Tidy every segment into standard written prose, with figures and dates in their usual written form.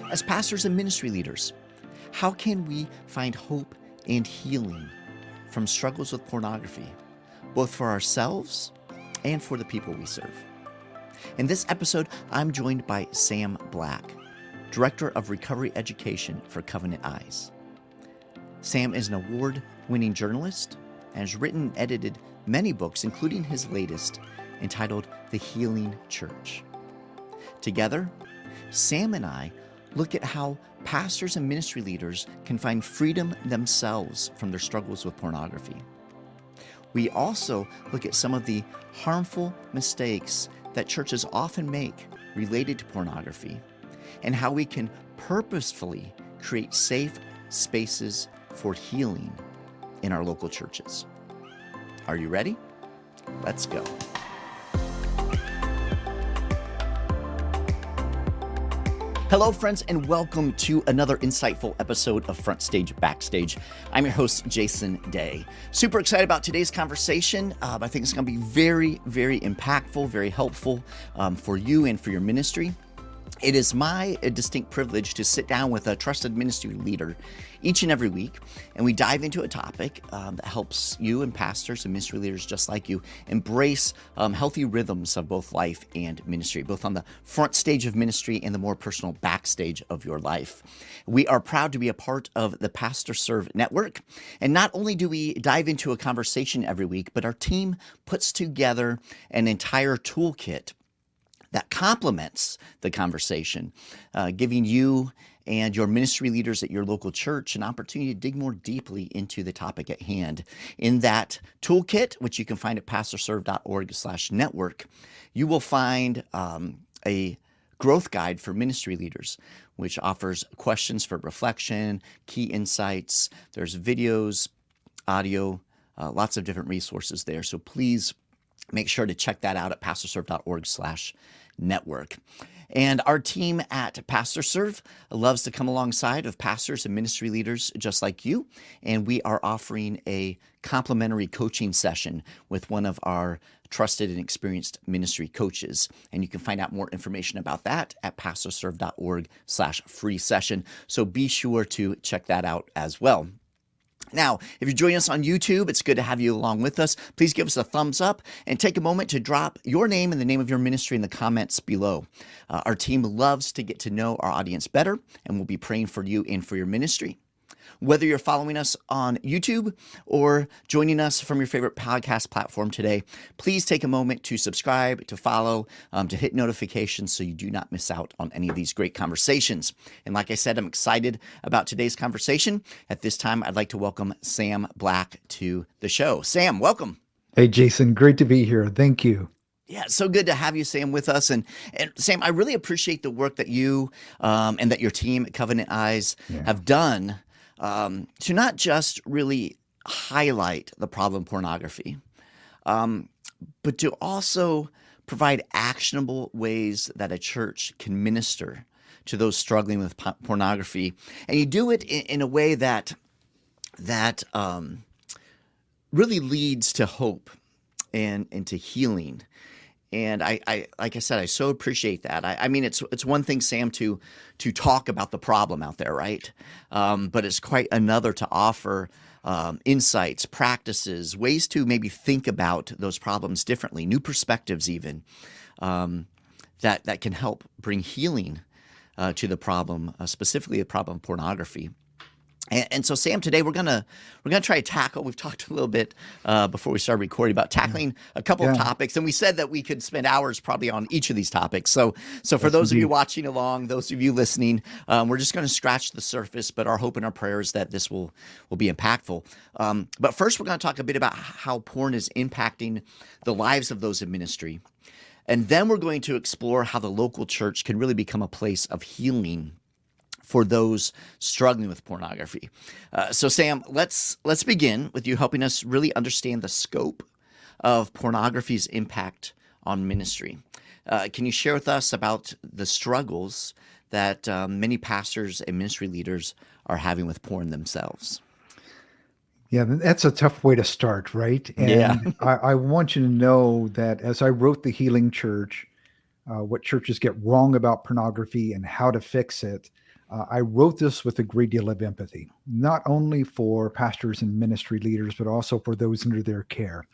As pastors and ministry leaders, how can we find hope and healing from struggles with pornography, both for ourselves and for the people we serve? In this episode, I'm joined by Sam Black, Director of Recovery Education for Covenant Eyes. Sam is an award-winning journalist and has written and edited many books, including his latest, entitled The Healing Church. Together, Sam and I look at how pastors and ministry leaders can find freedom themselves from their struggles with pornography. We also look at some of the harmful mistakes that churches often make related to pornography and how we can purposefully create safe spaces for healing in our local churches. Are you ready? Let's go. Hello, friends, and welcome to another insightful episode of FrontStage BackStage. I'm your host, Jason Daye. Super excited about today's conversation. I think it's going to be very, very impactful, very helpful for you and for your ministry. It is my distinct privilege to sit down with a trusted ministry leader each and every week, and we dive into a topic that helps you and pastors and ministry leaders just like you embrace healthy rhythms of both life and ministry, both on the front stage of ministry and the more personal backstage of your life. We are proud to be a part of the Pastor Serve Network, and not only do we dive into a conversation every week, but our team puts together an entire toolkit that complements the conversation, giving you and your ministry leaders at your local church an opportunity to dig more deeply into the topic at hand. In that toolkit, which you can find at pastorserve.org/network, you will find a growth guide for ministry leaders, which offers questions for reflection, key insights. There's videos, audio, lots of different resources there. So please make sure to check that out at pastorserve.org/network. And our team at Pastor Serve loves to come alongside of pastors and ministry leaders just like you. And we are offering a complimentary coaching session with one of our trusted and experienced ministry coaches. And you can find out more information about that at pastorserve.org/free session. So be sure to check that out as well. Now, if you're joining us on YouTube, it's good to have you along with us. Please give us a thumbs up and take a moment to drop your name and the name of your ministry in the comments below. Our team loves to get to know our audience better, and we'll be praying for you and for your ministry. Whether you're following us on YouTube or joining us from your favorite podcast platform today, please take a moment to subscribe, to follow, to hit notifications so you do not miss out on any of these great conversations. And like I said, I'm excited about today's conversation. At this time, I'd like to welcome Sam Black to the show. Sam, welcome. Hey, Jason, great to be here. Thank you. Yeah, so good to have you, Sam, with us. And Sam, I really appreciate the work that you and that your team at Covenant Eyes have done to not just really highlight the problem pornography, but to also provide actionable ways that a church can minister to those struggling with pornography. And you do it in a way that really leads to hope and to healing. And I like I said, I so appreciate that. I mean, it's one thing, Sam, to talk about the problem out there, right? But it's quite another to offer insights, practices, ways to maybe think about those problems differently, new perspectives even, that can help bring healing to the problem, specifically the problem of pornography. And so, Sam, today we're gonna try to tackle. We've talked a little bit before we started recording about tackling a couple of topics, and we said that we could spend hours probably on each of these topics. So for those of you watching along, those of you listening, we're just going to scratch the surface. But our hope and our prayer is that this will be impactful. But first, we're going to talk a bit about how porn is impacting the lives of those in ministry, and then we're going to explore how the local church can really become a place of healing for those struggling with pornography. So Sam, let's begin with you helping us really understand the scope of pornography's impact on ministry. Can you share with us about the struggles that many pastors and ministry leaders are having with porn themselves? Yeah, that's a tough way to start, right? And I want you to know that as I wrote The Healing Church, what churches get wrong about pornography and how to fix it, I wrote this with a great deal of empathy, not only for pastors and ministry leaders, but also for those under their care.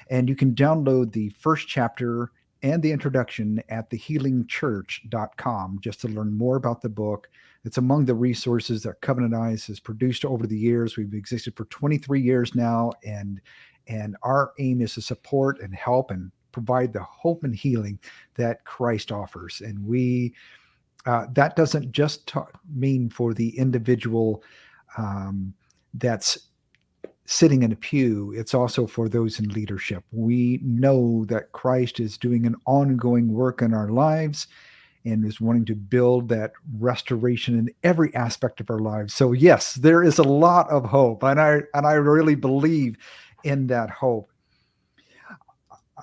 And you can download the first chapter and the introduction at thehealingchurch.com just to learn more about the book. It's among the resources that Covenant Eyes has produced over the years. We've existed for 23 years now, and our aim is to support and help and provide the hope and healing that Christ offers. And that doesn't just mean for the individual that's sitting in a pew. It's also for those in leadership. We know that Christ is doing an ongoing work in our lives and is wanting to build that restoration in every aspect of our lives. So yes, there is a lot of hope, and I really believe in that hope.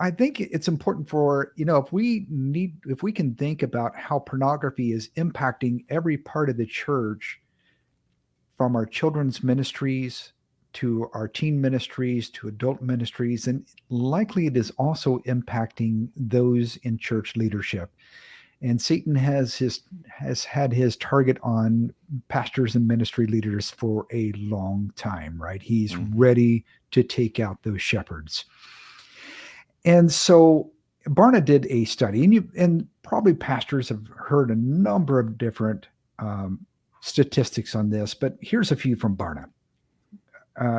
I think it's important for, if we can think about how pornography is impacting every part of the church, from our children's ministries to our teen ministries to adult ministries, and likely it is also impacting those in church leadership. And Satan has had his target on pastors and ministry leaders for a long time, right? He's ready to take out those shepherds. And so Barna did a study, and probably pastors have heard a number of different statistics on this, but here's a few from Barna.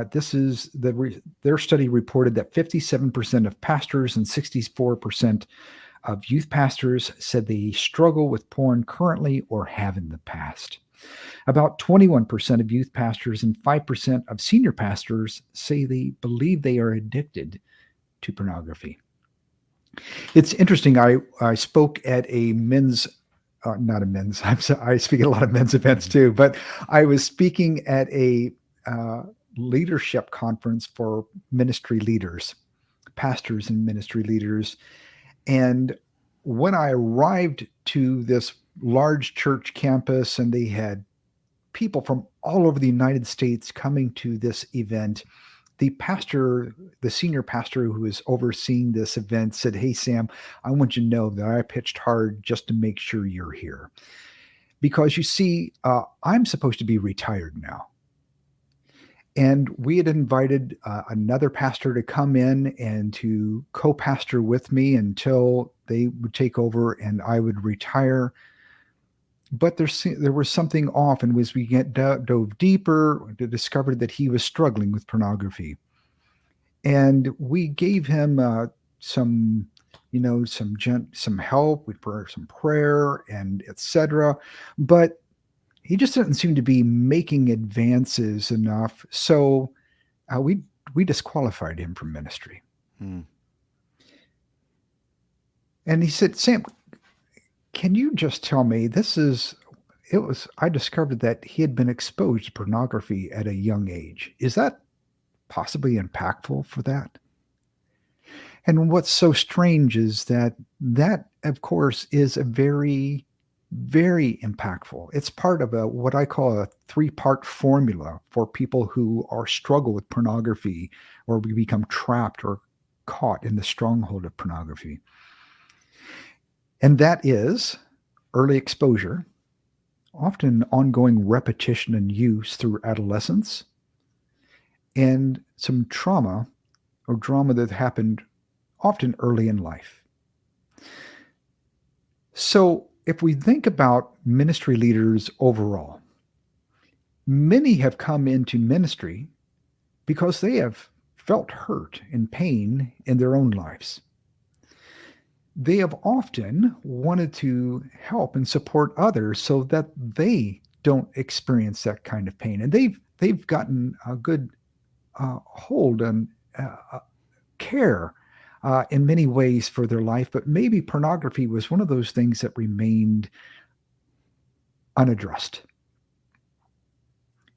This is their study reported that 57% of pastors and 64% of youth pastors said they struggle with porn currently or have in the past. About 21% of youth pastors and 5% of senior pastors say they believe they are addicted to pornography. It's interesting. I spoke at a men's, not a men's, I speak at a lot of men's events too, but I was speaking at a leadership conference for ministry leaders, pastors and ministry leaders. And when I arrived to this large church campus, and they had people from all over the United States coming to this event, the senior pastor who was overseeing this event said, "Hey, Sam, I want you to know that I pitched hard just to make sure you're here. Because you see, I'm supposed to be retired now." And we had invited another pastor to come in and to co-pastor with me until they would take over and I would retire. But there was something off, and as we dove deeper, we discovered that he was struggling with pornography. And we gave him some help, some prayer, and etc. But he just didn't seem to be making advances enough. So we disqualified him from ministry. And he said, "Sam, can you just tell me, I discovered that he had been exposed to pornography at a young age. Is that possibly impactful for that?" And what's so strange is that, of course, is a very, very impactful. It's part of what I call a 3-part formula for people who struggle with pornography, or we become trapped or caught in the stronghold of pornography. And that is early exposure, often ongoing repetition and use through adolescence, and some trauma that happened often early in life. So if we think about ministry leaders overall, many have come into ministry because they have felt hurt and pain in their own lives. They have often wanted to help and support others so that they don't experience that kind of pain. And they've gotten a good hold on care in many ways for their life, but maybe pornography was one of those things that remained unaddressed.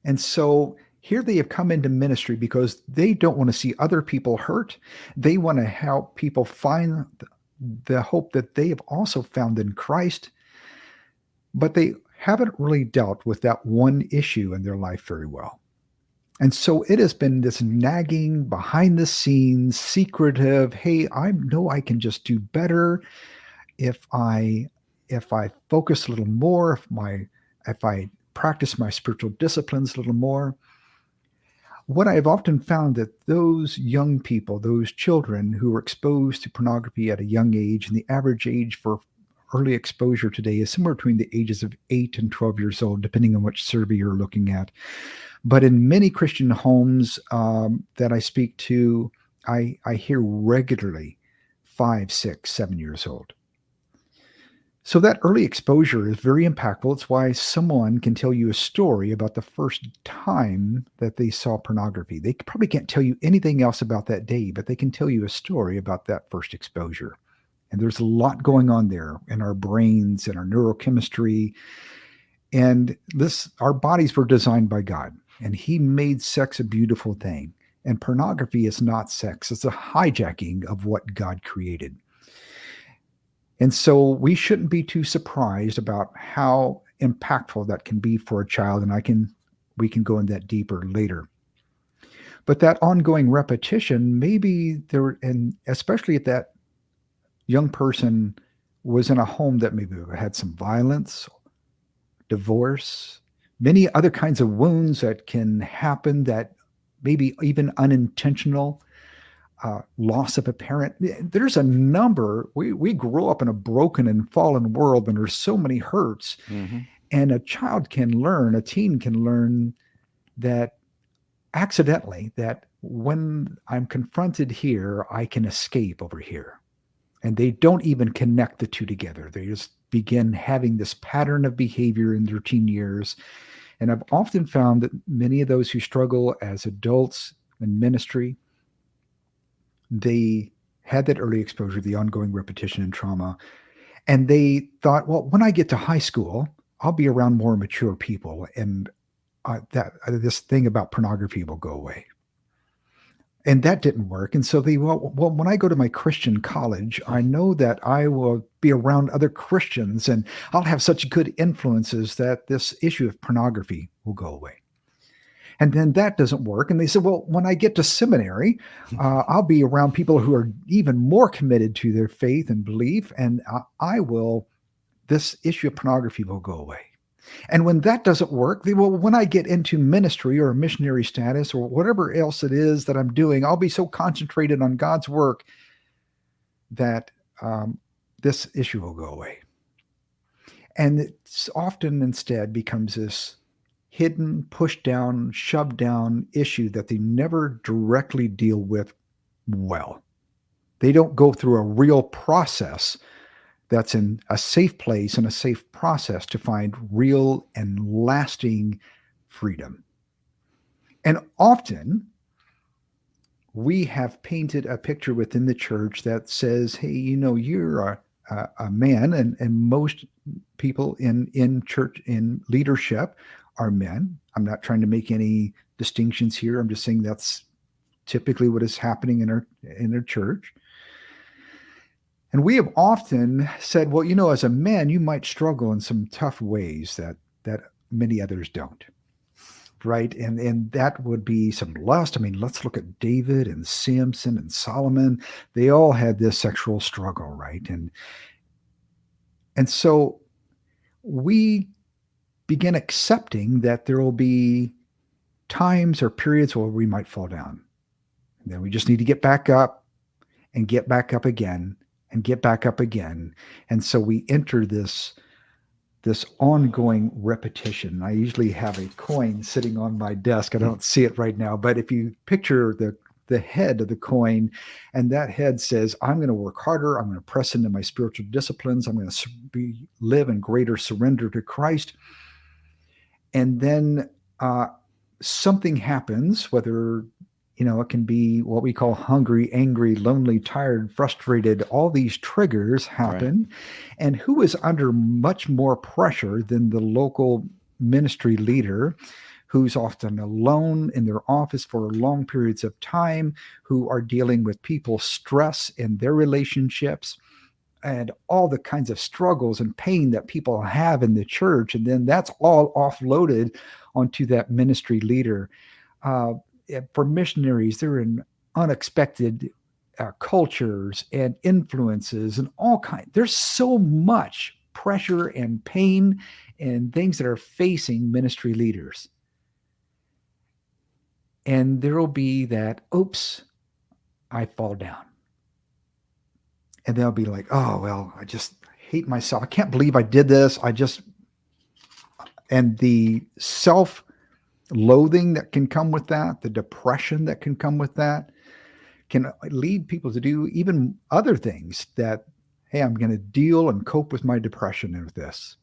And so here they have come into ministry because they don't want to see other people hurt. They want to help people find the hope that they have also found in Christ, but they haven't really dealt with that one issue in their life very well. And so it has been this nagging, behind the scenes, secretive, hey, I know I can just do better if I focus a little more, if I practice my spiritual disciplines a little more. What I've often found that those young people, those children who are exposed to pornography at a young age, and the average age for early exposure today is somewhere between the ages of 8 and 12 years old, depending on which survey you're looking at. But in many Christian homes that I speak to, I hear regularly 5, 6, 7 years old. So that early exposure is very impactful. It's why someone can tell you a story about the first time that they saw pornography. They probably can't tell you anything else about that day, but they can tell you a story about that first exposure. And there's a lot going on there in our brains and our neurochemistry. And our bodies were designed by God, and He made sex a beautiful thing. And pornography is not sex. It's a hijacking of what God created. And so we shouldn't be too surprised about how impactful that can be for a child. And we can go in that deeper later. But that ongoing repetition, maybe and especially if that young person was in a home that maybe had some violence, divorce, many other kinds of wounds that can happen, that maybe even unintentional, loss of a parent. There's a number. We grow up in a broken and fallen world, and there's so many hurts. Mm-hmm. And a teen can learn that accidentally, that when I'm confronted here, I can escape over here. And they don't even connect the two together. They just begin having this pattern of behavior in their teen years. And I've often found that many of those who struggle as adults in ministry, they had that early exposure, the ongoing repetition and trauma. And they thought, well, when I get to high school, I'll be around more mature people, and this thing about pornography will go away. And that didn't work. And so when I go to my Christian college, I know that I will be around other Christians, and I'll have such good influences that this issue of pornography will go away. And then that doesn't work. And they said, well, when I get to seminary, I'll be around people who are even more committed to their faith and belief, and this issue of pornography will go away. And when that doesn't work, when I get into ministry or missionary status or whatever else it is that I'm doing, I'll be so concentrated on God's work that this issue will go away. And it's often instead becomes this hidden, pushed down, shoved down issue that they never directly deal with well. They don't go through a real process that's in a safe place and a safe process to find real and lasting freedom. And often we have painted a picture within the church that says, hey, you're a man, and most people in church, in leadership, are men. I'm not trying to make any distinctions here. I'm just saying that's typically what is happening in our church. And we have often said, well, as a man, you might struggle in some tough ways that many others don't, right? And that would be some lust. I mean, let's look at David and Samson and Solomon. They all had this sexual struggle, right? And so we begin accepting that there will be times or periods where we might fall down. And then we just need to get back up and get back up again and get back up again. And so we enter this ongoing repetition. I usually have a coin sitting on my desk. I don't see it right now, but if you picture the head of the coin, and that head says, I'm going to work harder. I'm going to press into my spiritual disciplines. I'm going to live in greater surrender to Christ. And then something happens, whether, it can be what we call hungry, angry, lonely, tired, frustrated. All these triggers happen. Right. And who is under much more pressure than the local ministry leader, who's often alone in their office for long periods of time, who are dealing with people's stress in their relationships, and all the kinds of struggles and pain that people have in the church. And then that's all offloaded onto that ministry leader. For missionaries, they're in unexpected cultures and influences and all kinds. There's so much pressure and pain and things that are facing ministry leaders. And there will be that, oops, I fall down. And they'll be like, oh, well, I just hate myself. I can't believe I did this. And the self-loathing that can come with that, the depression that can come with that, can lead people to do even other things that, hey, I'm going to deal and cope with my depression and with this.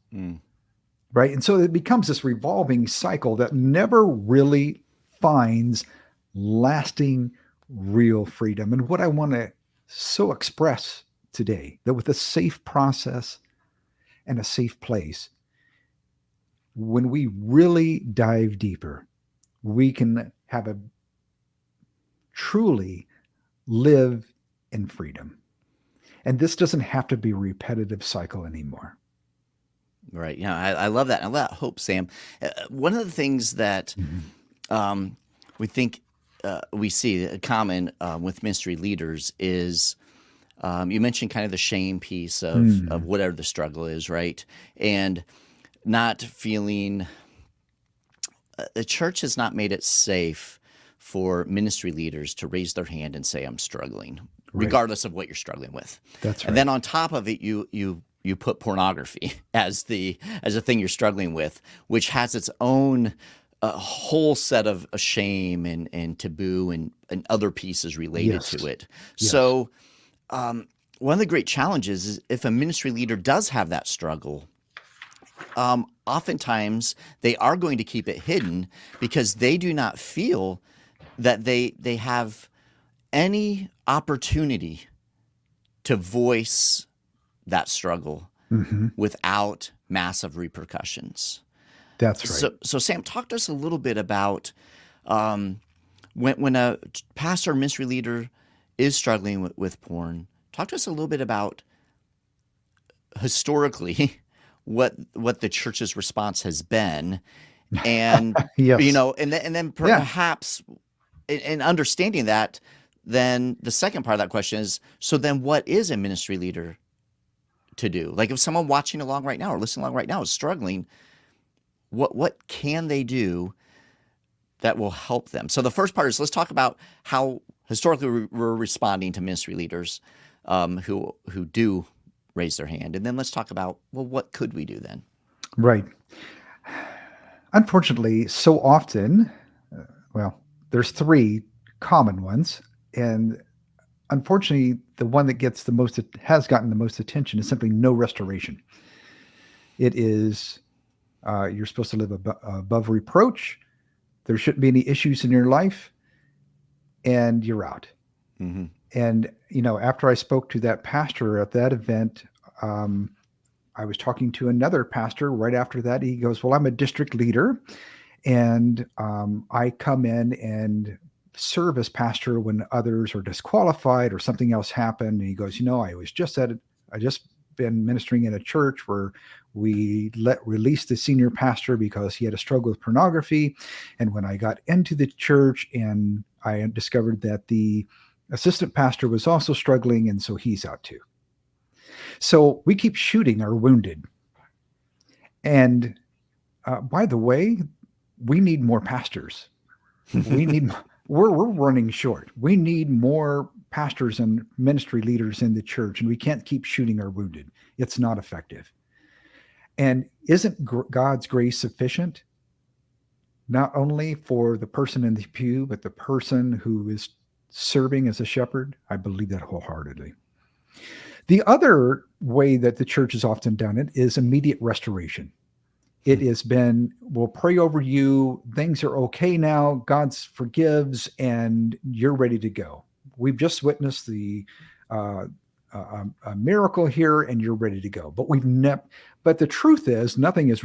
Right? And so it becomes this revolving cycle that never really finds lasting, real freedom. And what I want to so express today, that with a safe process and a safe place, when we really dive deeper, we can have a truly live in freedom. And this doesn't have to be a repetitive cycle anymore. Right. Yeah, I love that. I love that hope, Sam. One of the things that we think we see common with ministry leaders is you mentioned kind of the shame piece of whatever the struggle is, right? And not feeling the church has not made it safe for ministry leaders to raise their hand and say, I'm struggling, regardless of what you're struggling with. That's right. And then on top of it, you put pornography as a thing you're struggling with, which has its own whole set of shame and taboo and other pieces related to it. Yes. So one of the great challenges is if a ministry leader does have that struggle, oftentimes they are going to keep it hidden because they do not feel that they have any opportunity to voice that struggle without massive repercussions. That's right. So Sam, talk to us a little bit about when a pastor or ministry leader is struggling with porn. Talk to us a little bit about historically what the church's response has been, and Yes. and then perhaps in understanding that, then the second part of that question is, so then what is a ministry leader to do? Like if someone watching along right now or listening along right now is struggling, what can they do that will help them? So the first part is, let's talk about how historically we're responding to ministry leaders who do raise their hand. And then let's talk about, well, what could we do then? Right. Unfortunately, so often, there's three common ones. And unfortunately, the one that has gotten the most attention is simply no restoration. It is, you're supposed to live above reproach. There shouldn't be any issues in your life, and you're out. Mm-hmm. And, after I spoke to that pastor at that event, I was talking to another pastor right after that. He goes, well, I'm a district leader, and I come in and serve as pastor when others are disqualified or something else happened. And he goes, I just been ministering in a church where we release the senior pastor because he had a struggle with pornography. And when I got into the church, and I discovered that the assistant pastor was also struggling, and so he's out too. So we keep shooting our wounded. And by the way, we need more pastors. We're running short. We need more pastors and ministry leaders in the church, and we can't keep shooting our wounded. It's not effective. And isn't God's grace sufficient? Not only for the person in the pew, but the person who is serving as a shepherd? I believe that wholeheartedly. The other way that the church has often done it is immediate restoration. It has been, we'll pray over you, things are okay now, God forgives, and you're ready to go. We've just witnessed a miracle here, and you're ready to go. But the truth is, nothing has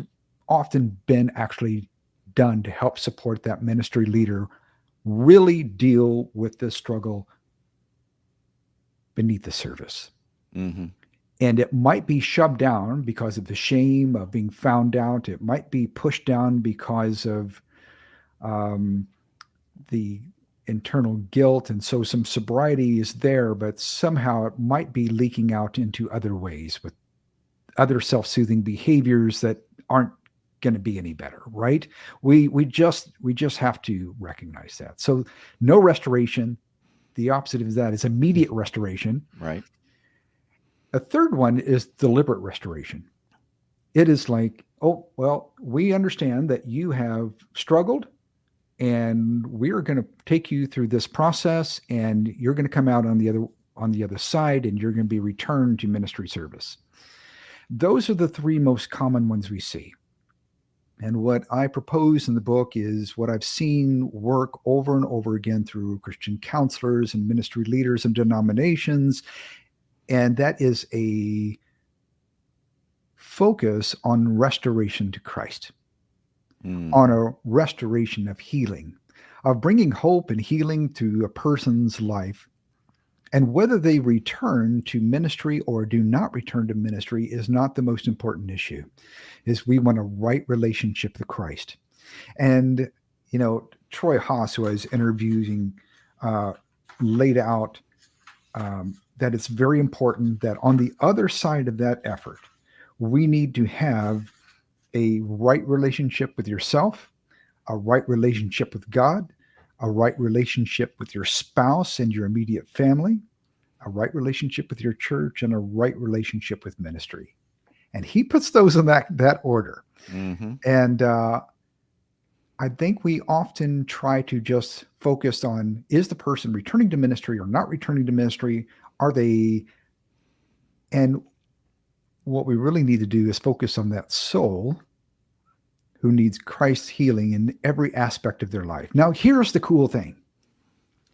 often been actually done to help support that ministry leader really deal with this struggle beneath the surface. Mm-hmm. And it might be shoved down because of the shame of being found out. It might be pushed down because of the internal guilt. And so some sobriety is there, but somehow it might be leaking out into other ways with other self-soothing behaviors that aren't going to be any better, right? We just have to recognize that. So no restoration. The opposite of that is immediate restoration. Right. A third one is deliberate restoration. It is like, oh, well, we understand that you have struggled, and we're going to take you through this process, and you're going to come out on the other side, and you're going to be returned to ministry service. Those are the three most common ones we see. And what I propose in the book is what I've seen work over and over again through Christian counselors and ministry leaders and denominations. And that is a focus on restoration to Christ, on a restoration of healing, of bringing hope and healing to a person's life. And whether they return to ministry or do not return to ministry is not the most important issue. Is we want a right relationship with Christ. And, Troy Haas, who I was interviewing, laid out that it's very important that on the other side of that effort, we need to have a right relationship with yourself, a right relationship with God, a right relationship with your spouse and your immediate family, a right relationship with your church, and a right relationship with ministry. And he puts those in that order. Mm-hmm. And I think we often try to just focus on, is the person returning to ministry or not returning to ministry? Are they? And what we really need to do is focus on that soul who needs Christ's healing in every aspect of their life. Now, here's the cool thing.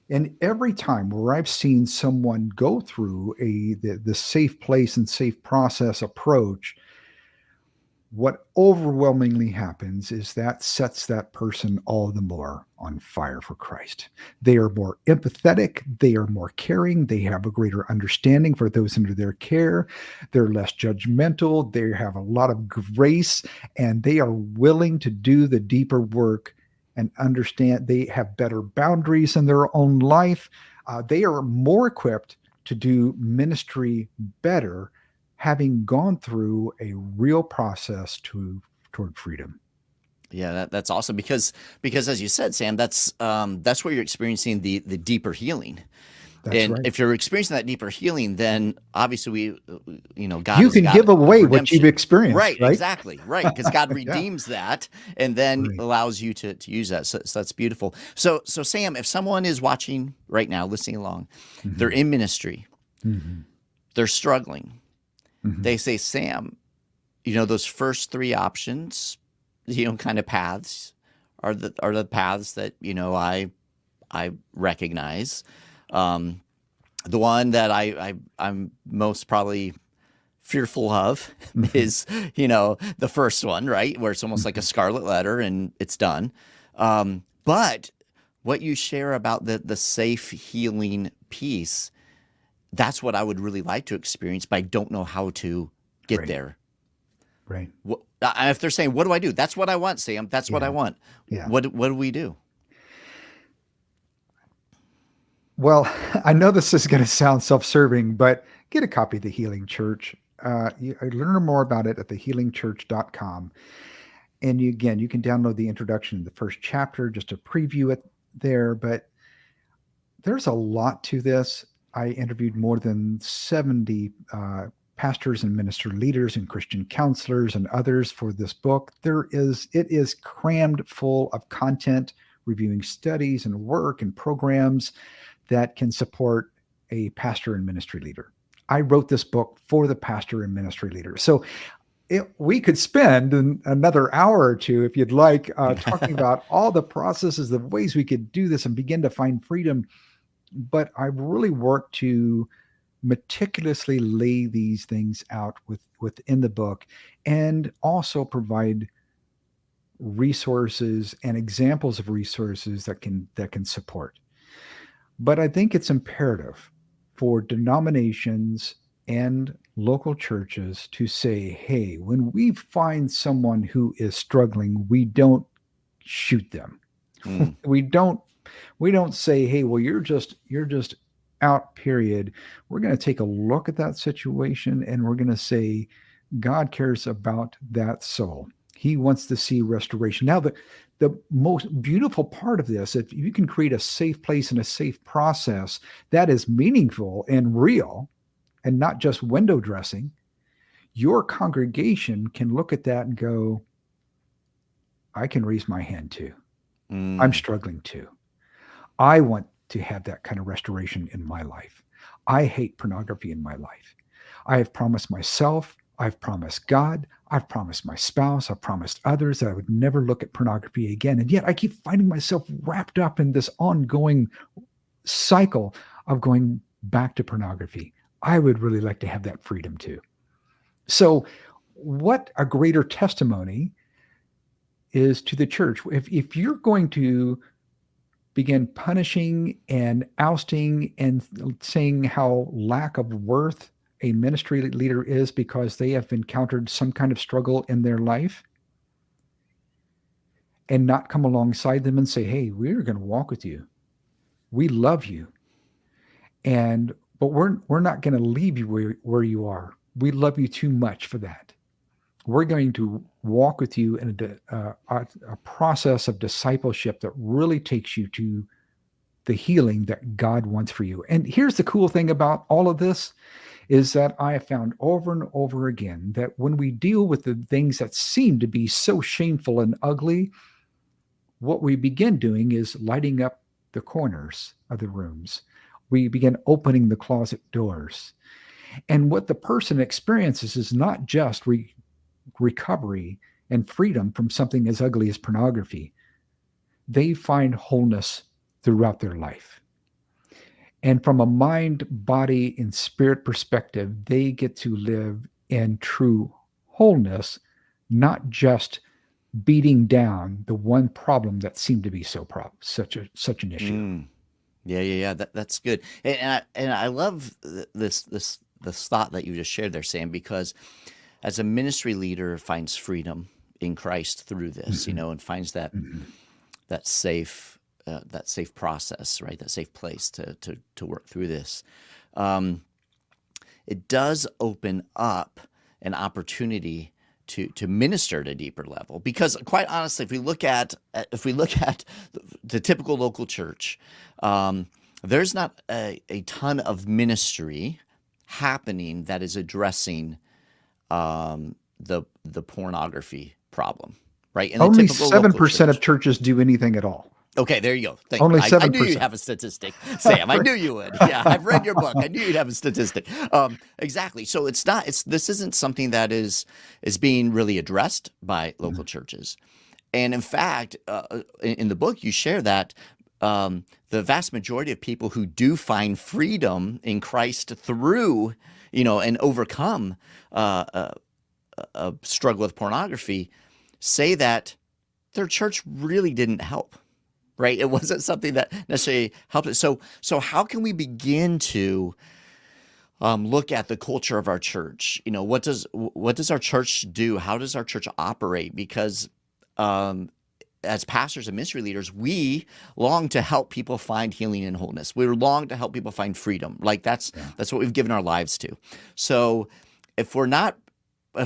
And every time where I've seen someone go through the safe place and safe process approach, what overwhelmingly happens is that sets that person all the more on fire for Christ. They are more empathetic. They are more caring. They have a greater understanding for those under their care. They're less judgmental. They have a lot of grace, and they are willing to do the deeper work and understand. They have better boundaries in their own life. They are more equipped to do ministry better, having gone through a real process toward freedom. Yeah, that's awesome because as you said, Sam, that's where you're experiencing the deeper healing. That's right. If you're experiencing that deeper healing, then obviously God. You can give away what you've experienced, right? Exactly, right. Because God redeems that and then Right. allows you to use that. So that's beautiful. So Sam, if someone is watching right now, listening along, Mm-hmm. they're in ministry, Mm-hmm. they're struggling. Mm-hmm. They say, Sam, those first three options, kind of paths are the paths that I recognize. The one that I'm most probably fearful of is, the first one, right? Where it's almost like a scarlet letter and it's done. But what you share about the safe healing piece, that's what I would really like to experience, but I don't know how to get Right. there. Right. If they're saying, what do I do? That's what I want, Sam. That's what I want. Yeah. What do we do? Well, I know this is going to sound self-serving, but get a copy of The Healing Church. You learn more about it at thehealingchurch.com. And you can download the introduction in the first chapter just to preview it there. But there's a lot to this. I interviewed more than 70 pastors and minister leaders and Christian counselors and others for this book. It is crammed full of content, reviewing studies and work and programs that can support a pastor and ministry leader. I wrote this book for the pastor and ministry leader. So we could spend another hour or two, if you'd like, talking about all the processes, the ways we could do this and begin to find freedom. But I really worked to meticulously lay these things out within the book, and also provide resources and examples of resources that can support. But I think it's imperative for denominations and local churches to say, hey, when we find someone who is struggling, we don't shoot them. We don't say, hey, well, you're just out, period. We're going to take a look at that situation, and we're going to say, God cares about that soul. He wants to see restoration. Now, the most beautiful part of this, if you can create a safe place and a safe process that is meaningful and real and not just window dressing, your congregation can look at that and go, I can raise my hand too. I'm Mm, struggling too. I want to have that kind of restoration in my life. I hate pornography in my life. I have promised myself, I've promised God, I've promised my spouse, I've promised others that I would never look at pornography again. And yet I keep finding myself wrapped up in this ongoing cycle of going back to pornography. I would really like to have that freedom too. So, what a greater testimony is to the church. If you're going to begin punishing and ousting and saying how lack of worth a ministry leader is because they have encountered some kind of struggle in their life, and not come alongside them and say, hey, we're going to walk with you. We love you. But we're not going to leave you where you are. We love you too much for that. We're going to walk with you in a process of discipleship that really takes you to the healing that God wants for you. And here's the cool thing about all of this is that I have found over and over again that when we deal with the things that seem to be so shameful and ugly, what we begin doing is lighting up the corners of the rooms. We begin opening the closet doors. And what the person experiences is not just recovery and freedom from something as ugly as pornography. They find wholeness throughout their life. And from a mind, body, and spirit perspective, they get to live in true wholeness, not just beating down the one problem that seemed to be such an issue. mm. Yeah. That's good. And I love this thought that you just shared there, Sam, because as a ministry leader finds freedom in Christ through this, Mhm. and finds that Mhm. that safe process, right? That safe place to work through this. Um, it does open up an opportunity to minister at a deeper level. Because quite honestly, if we look at the typical local church, there's not a ton of ministry happening that is addressing the pornography problem, right? In the Only typical local 7% of church. churches do anything at all. Okay, there you go. Thank you. Only I knew you'd 7%. have a statistic, Sam. I knew you would. Yeah, I've read your book. I knew you'd have a statistic. Exactly. So this isn't something that is being really addressed by local churches. And in fact, in the book, you share that the vast majority of people who do find freedom in Christ through, and overcome a struggle with pornography, say that their church really didn't help. Right? It wasn't something that necessarily helped it. So how can we begin to look at the culture of our church? What does our church do? How does our church operate? Because as pastors and ministry leaders, we long to help people find healing and wholeness. We long to help people find freedom. Like that's what we've given our lives to. So if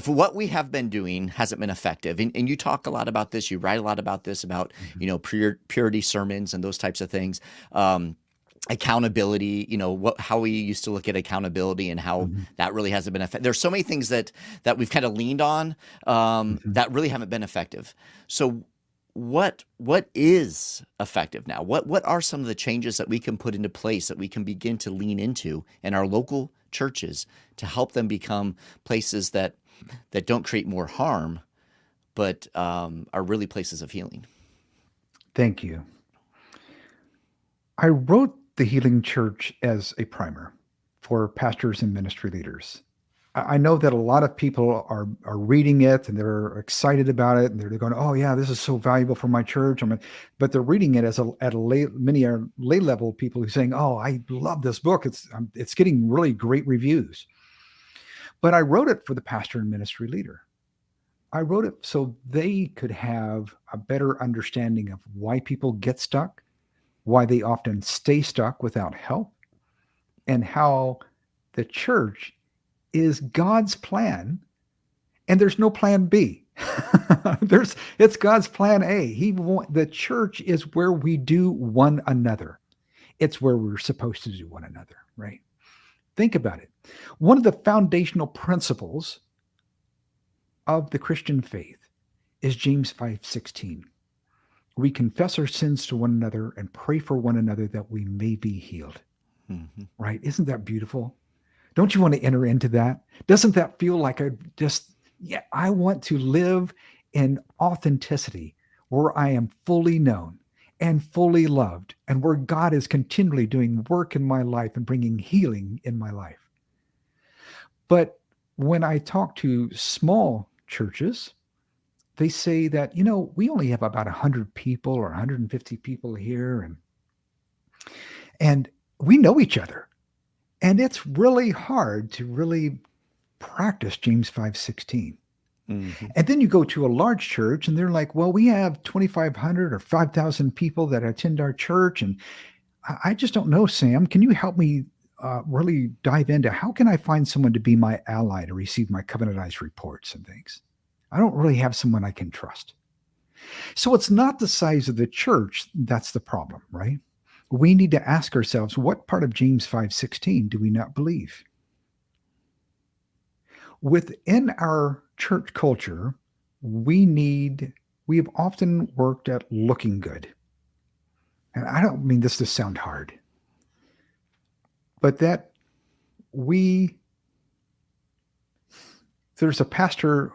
what we have been doing hasn't been effective, and you talk a lot about this, you write a lot about this, about purity sermons and those types of things, accountability, how we used to look at accountability and how Mhm. that really hasn't been effective. There's so many things that we've kind of leaned on Mhm. that really haven't been effective. So what is effective now? What are some of the changes that we can put into place that we can begin to lean into in our local churches to help them become places that don't create more harm, but are really places of healing? Thank you. I wrote The Healing Church as a primer for pastors and ministry leaders. I know that a lot of people are reading it and they're excited about it and they're going, "Oh yeah, this is so valuable for my church." But they're reading it at a many are lay level people who are saying, "Oh, I love this book. It's getting really great reviews." But I wrote it for the pastor and ministry leader. I wrote it so they could have a better understanding of why people get stuck, why they often stay stuck without help, and how the church is God's plan and there's no plan B. It's God's plan A. The church is where we do one another. It's where we're supposed to do one another, right? Think about it. One of the foundational principles of the Christian faith is James 5:16. We confess our sins to one another and pray for one another that we may be healed. Hmm. Right? Isn't that beautiful? Don't you want to enter into that? Doesn't that feel like I want to live in authenticity where I am fully known and fully loved and where God is continually doing work in my life and bringing healing in my life. But when I talk to small churches, they say that, we only have about 100 people or 150 people here, and we know each other. And it's really hard to really practice James 5:16. Hmm. And then you go to a large church and they're like, well, we have 2,500 or 5,000 people that attend our church. And I just don't know, Sam. Can you help me really dive into how can I find someone to be my ally to receive my covenantized reports and things? I don't really have someone I can trust. So it's not the size of the church that's the problem, right? We need to ask ourselves, what part of James 5:16 do we not believe? Within our church culture, we have often worked at looking good. And I don't mean this to sound hard, but there's a pastor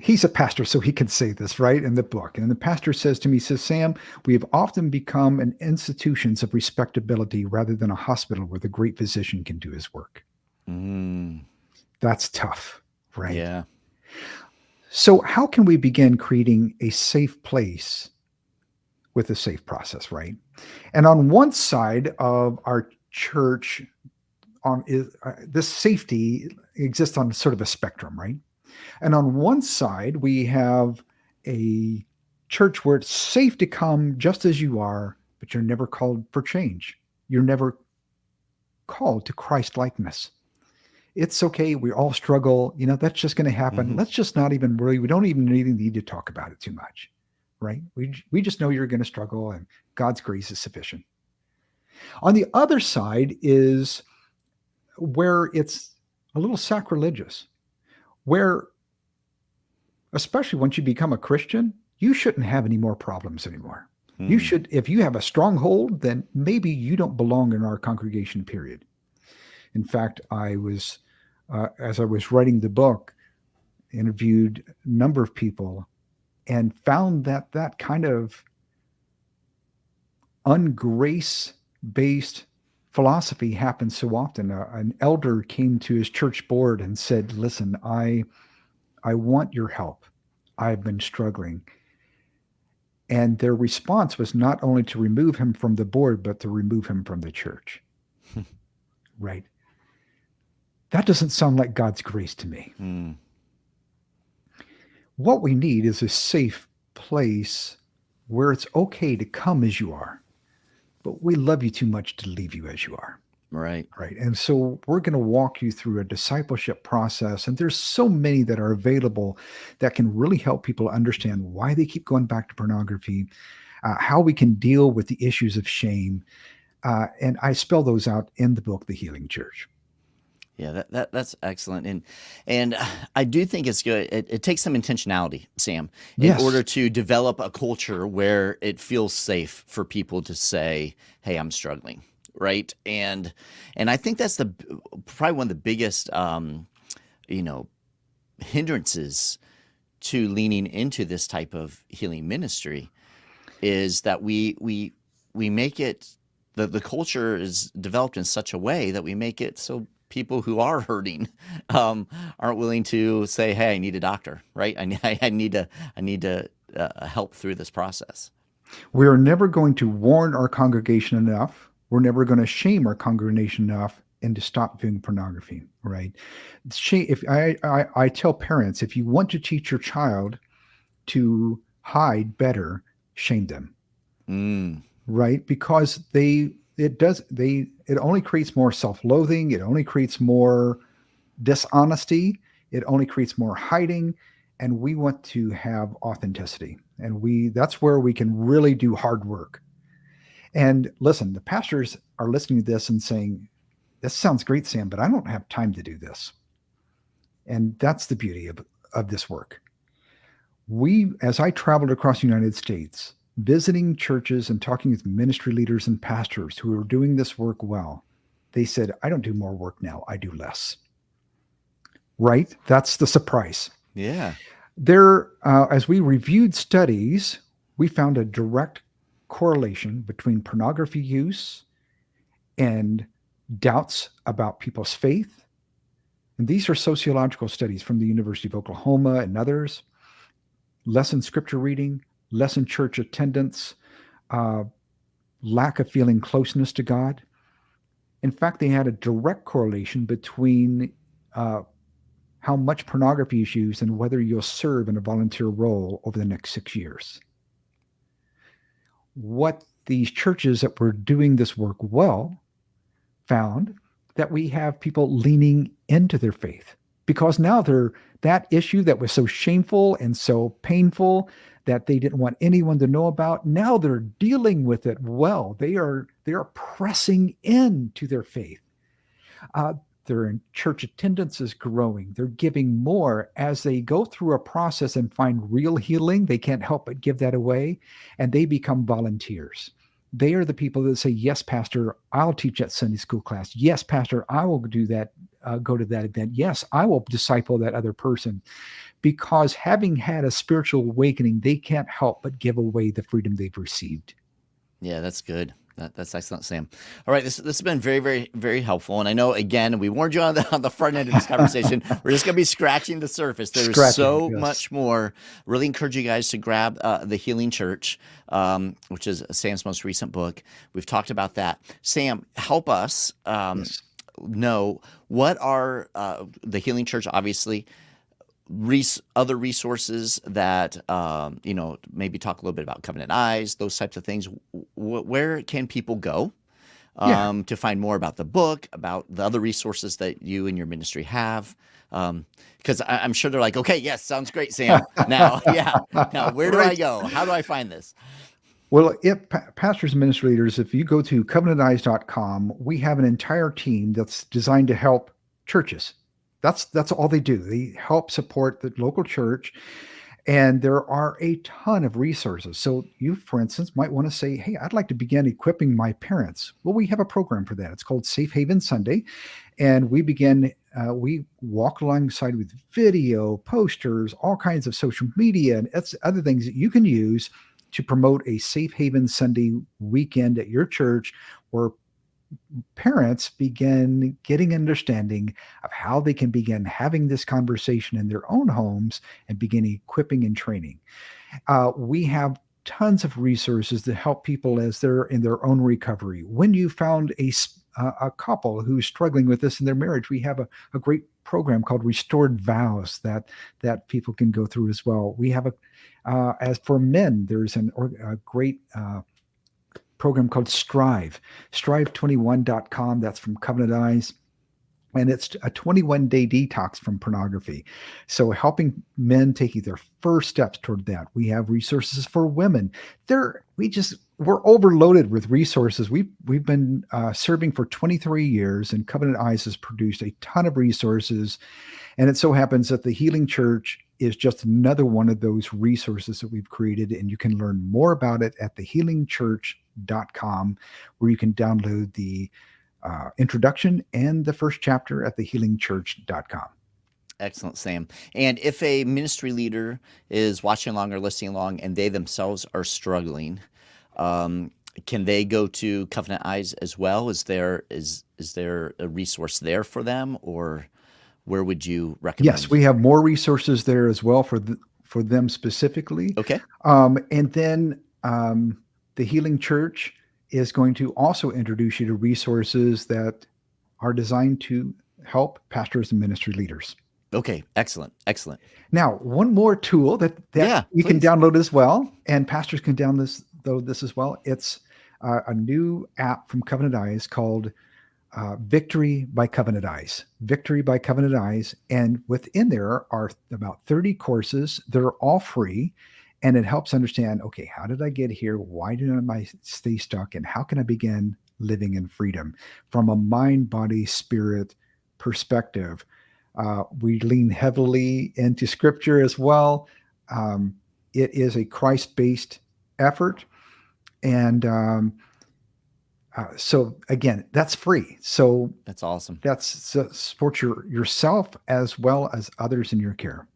he's a pastor, so he can say this, right, in the book. And the pastor says to me, Sam, we have often become an institutions of respectability rather than a hospital where the great physician can do his work. Mm. That's tough, right? Yeah. So how can we begin creating a safe place with a safe process, right? And on one side of our church, this safety exists on sort of a spectrum, right? And on one side, we have a church where it's safe to come just as you are, but you're never called for change. You're never called to Christ likeness. It's okay. We all struggle. That's just going to happen. Hmm. Let's just not even worry. We don't even need to talk about it too much, right? We just know you're going to struggle and God's grace is sufficient. On the other side is where it's a little sacrilegious, where especially once you become a Christian, you shouldn't have any more problems anymore. You should, if you have a stronghold, then maybe you don't belong in our congregation, period. In fact, as I was writing the book, interviewed a number of people and found that kind of ungrace-based philosophy happens so often. An elder came to his church board and said, listen, I want your help. I've been struggling. And their response was not only to remove him from the board, but to remove him from the church. Right. That doesn't sound like God's grace to me. Mm. What we need is a safe place where it's okay to come as you are, but we love you too much to leave you as you are. Right. Right. And so we're going to walk you through a discipleship process. And there's so many that are available that can really help people understand why they keep going back to pornography, how we can deal with the issues of shame. And I spell those out in the book, The Healing Church. Yeah, that's excellent, and I do think it's good. It takes some intentionality, Sam, in Yes. order to develop a culture where it feels safe for people to say, "Hey, I'm struggling," right? And I think that's probably one of the biggest, hindrances to leaning into this type of healing ministry is that we make it the culture is developed in such a way that we make it so people who are hurting aren't willing to say, "Hey, I need a doctor," right? I need to help through this process. We're never going to warn our congregation enough. We're never going to shame our congregation enough and to stop viewing pornography, right? If I tell parents, if you want to teach your child to hide better, shame them, right? Because it only creates more self-loathing. It only creates more dishonesty. It only creates more hiding. and we want to have authenticity. And that's where we can really do hard work. And listen, the pastors are listening to this and saying, this sounds great, Sam, but I don't have time to do this. And that's the beauty of this work. As I traveled across the United States, visiting churches and talking with ministry leaders and pastors who are doing this work well, they said, I don't do more work now, I do less. Right? That's the surprise. Yeah. As we reviewed studies, we found a direct correlation between pornography use and doubts about people's faith. And these are sociological studies from the University of Oklahoma and others. Less in scripture reading, less in church attendance, lack of feeling closeness to God. In fact, they had a direct correlation between how much pornography is used and whether you'll serve in a volunteer role over the next 6 years. What these churches that were doing this work well found that we have people leaning into their faith, because now that issue that was so shameful and so painful that they didn't want anyone to know about, now they're dealing with it well. They are pressing into their faith. Their church attendance is growing. They're giving more as they go through a process and find real healing. They can't help but give that away, and they become volunteers. They are the people that say, yes, Pastor, I'll teach that Sunday school class. Yes, Pastor, I will do that, go to that event. Yes, I will disciple that other person. Because having had a spiritual awakening, they can't help but give away the freedom they've received. Yeah, that's good. That's excellent, Sam. All right, this has been very, very, very helpful. And I know, again, we warned you on the front end of this conversation. We're just going to be scratching the surface. There's much more. Really encourage you guys to grab The Healing Church, which is Sam's most recent book. We've talked about that. Sam, help us know what are The Healing Church, obviously, other resources that, maybe talk a little bit about Covenant Eyes, those types of things. Where can people go to find more about the book, about the other resources that you and your ministry have? Because I'm sure they're like, okay, yes, sounds great, Sam. Now, where do I go? How do I find this? Well, pastors and ministry leaders, if you go to covenanteyes.com, we have an entire team that's designed to help churches. That's all they do. They help support the local church, and there are a ton of resources. So you, for instance, might want to say, hey, I'd like to begin equipping my parents. Well, we have a program for that. It's called Safe Haven Sunday, and we walk alongside with video, posters, all kinds of social media, and other things that you can use to promote a Safe Haven Sunday weekend at your church, where parents begin getting understanding of how they can begin having this conversation in their own homes and begin equipping and training. We have tons of resources to help people as they're in their own recovery. When you found a couple who's struggling with this in their marriage, we have a great program called Restored Vows that people can go through as well. We have as for men, there's a great program called strive21.com. That's from Covenant Eyes. And it's a 21-day detox from pornography. So helping men taking their first steps toward that. We have resources for women. We're overloaded with resources. We've been serving for 23 years, and Covenant Eyes has produced a ton of resources. And it so happens that the Healing Church is just another one of those resources that we've created. And you can learn more about it at thehealingchurch.com, where you can download the introduction and the first chapter at thehealingchurch.com. Excellent, Sam. And if a ministry leader is watching along or listening along and they themselves are struggling, can they go to Covenant Eyes as well? Is there a resource there for them, or where would you recommend? Yes, we have more resources there as well for them specifically. Okay. And then the Healing Church is going to also introduce you to resources that are designed to help pastors and ministry leaders. Okay, excellent. Now, one more tool that you can download as well, and pastors can download this as well. It's a new app from Covenant Eyes called Victory by Covenant Eyes. Victory by Covenant Eyes. And within there are about 30 courses. They're all free. And it helps understand, okay, how did I get here? Why did I stay stuck? And how can I begin living in freedom from a mind, body, spirit perspective? We lean heavily into scripture as well. It is a Christ-based effort. And so again, that's free. So That's awesome. that's support yourself as well as others in your care.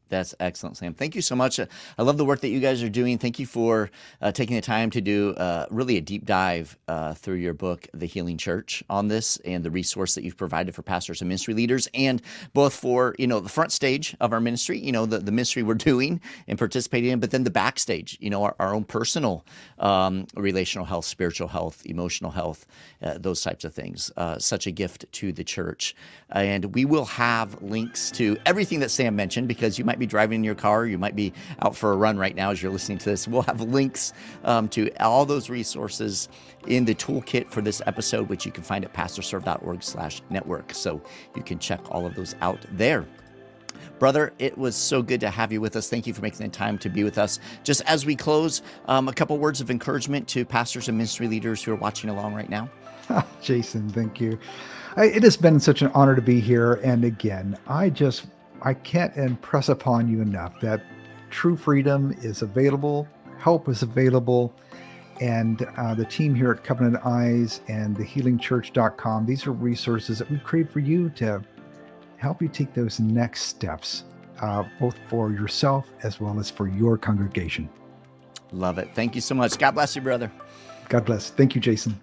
That's excellent, Sam. Thank you so much. I love the work that you guys are doing. Thank you for taking the time to do really a deep dive through your book, The Healing Church, on this and the resource that you've provided for pastors and ministry leaders, and both for, the front stage of our ministry, the ministry we're doing and participating in, but then the backstage, our own personal relational health, spiritual health, emotional health, those types of things. Such a gift to the church. And we will have links to everything that Sam mentioned, because you might be driving in your car, you might be out for a run right now as you're listening to this. We'll have links to all those resources in the toolkit for this episode, which you can find at pastorserve.org/network. So you can check all of those out there. Brother, it was so good to have you with us. Thank you for making the time to be with us. Just as we close, a couple words of encouragement to pastors and ministry leaders who are watching along right now. Jason, thank you. It has been such an honor to be here. And again, I can't impress upon you enough that true freedom is available, help is available, and the team here at Covenant Eyes and thehealingchurch.com, these are resources that we've created for you to help you take those next steps, both for yourself as well as for your congregation. Love it. Thank you so much. God bless you, brother. God bless. Thank you, Jason.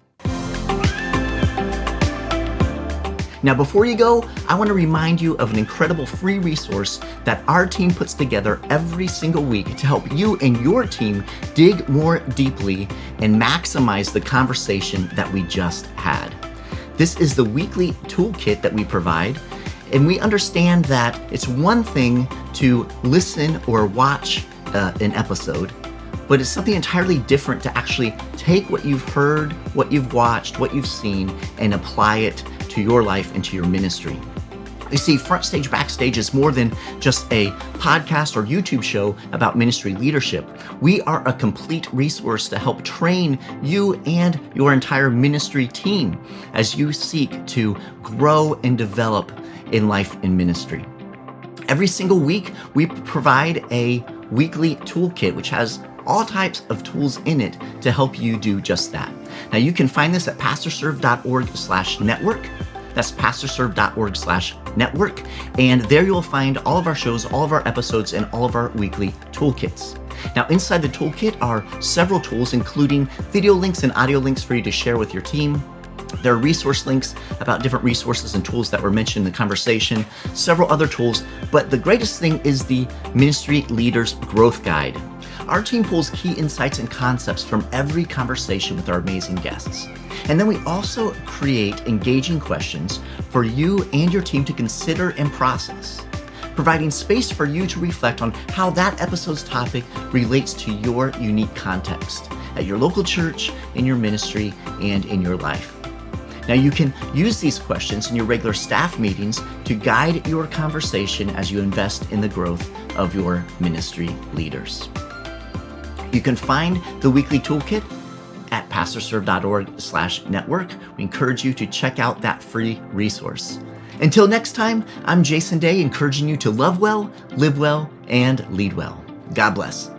Now, before you go, I want to remind you of an incredible free resource that our team puts together every single week to help you and your team dig more deeply and maximize the conversation that we just had. This is the weekly toolkit that we provide, and we understand that it's one thing to listen or watch an episode, but it's something entirely different to actually take what you've heard, what you've watched, what you've seen, and apply it to your life and to your ministry. You see, FrontStage BackStage is more than just a podcast or YouTube show about ministry leadership. We are a complete resource to help train you and your entire ministry team as you seek to grow and develop in life and ministry. Every single week, we provide a weekly toolkit, which has all types of tools in it to help you do just that. Now, you can find this at pastorserve.org/network. That's pastorserve.org/network. And there you'll find all of our shows, all of our episodes, and all of our weekly toolkits. Now, inside the toolkit are several tools, including video links and audio links for you to share with your team. There are resource links about different resources and tools that were mentioned in the conversation, several other tools, but the greatest thing is the Ministry Leaders Growth Guide. Our team pulls key insights and concepts from every conversation with our amazing guests. And then we also create engaging questions for you and your team to consider and process, providing space for you to reflect on how that episode's topic relates to your unique context at your local church, in your ministry, and in your life. Now, you can use these questions in your regular staff meetings to guide your conversation as you invest in the growth of your ministry leaders. You can find the weekly toolkit at pastorserve.org/network. We encourage you to check out that free resource. Until next time, I'm Jason Daye, encouraging you to love well, live well, and lead well. God bless.